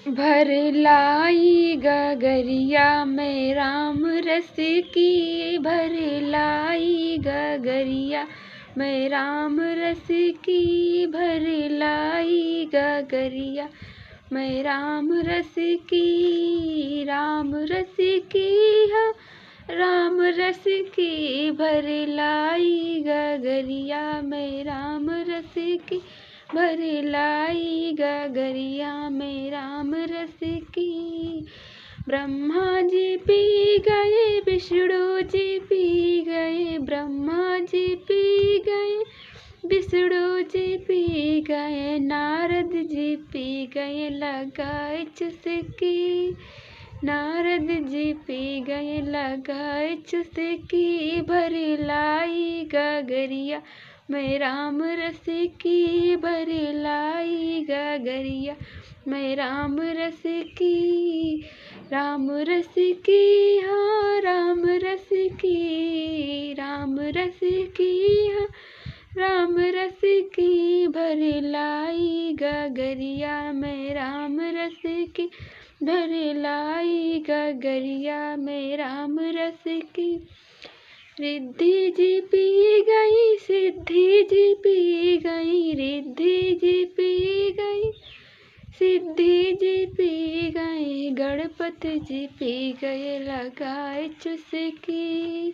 भर लाई गगरिया में राम रस की, भर लाई गगरिया में राम रस की, भर लाई गगरिया में राम रस की, राम रस की हाँ राम रस की, भर लाई गगरिया में राम रस की, भर लाई गगरिया में राम रस की। ब्रह्मा जी पी गए, विष्णु जी पी गए, ब्रह्मा जी पी गए, विष्णु जी पी गए, नारद जी पी गए, लगाए चुस्की, नारद जी पी गए, लगाए चुस्की, भर लाई गगरिया मैं राम रस की, भर लाई गगरिया मैं राम रस की, राम रस की हाँ राम रस की, राम रस की हाँ राम रस की, भर लाई गगरिया मैं राम रस की, भर लाई गगरिया मैं राम रस की। रिद्धि जी पी गई, सिद्धि जी पी गई, रिद्धि जी पी गई, सिद्धि जी पी गए, गणपति जी पी गए, लगाए चुस्की,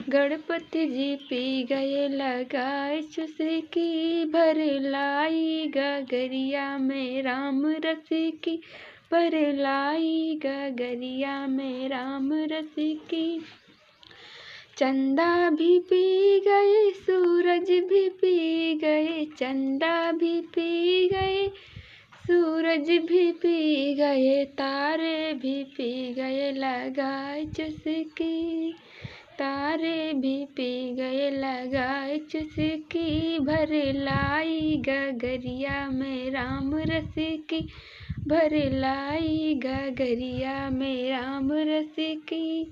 गणपति जी पी गए, लगाए चुस्की, भर लाई गगरिया में राम रस की, भर लाई गगरिया में राम रस की। चंदा भी पी गए, सूरज भी पी गए, चंदा भी पी गए, सूरज भी पी गए, तारे भी पी गए, लगाए चुस्की, तारे भी पी गए, लगाए चुस्की, भर लाई गगरिया में राम रस की, भर लाई गगरिया में राम रस की,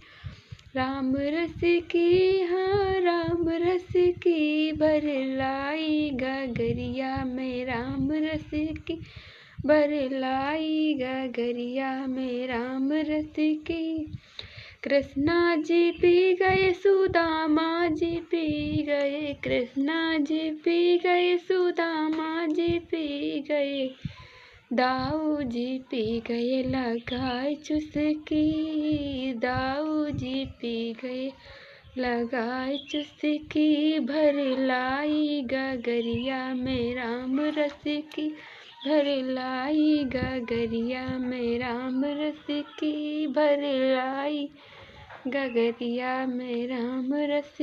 राम रस की हाँ राम रस की, भर लाई गगरिया में राम रस की, भर लाई गगरिया में राम रस की। कृष्णा जी पी गए, सुदामा जी पी गए, कृष्णा जी पी गए, सुदामा जी पी गए, दाऊ जी पी गए, लगाए चुस्की, दाऊ जी पी गए, लगाए चुस्की, भर लाई गगरिया में राम रस की, भर लाई गगरिया में राम रस की, भर लाई गगरिया में राम रस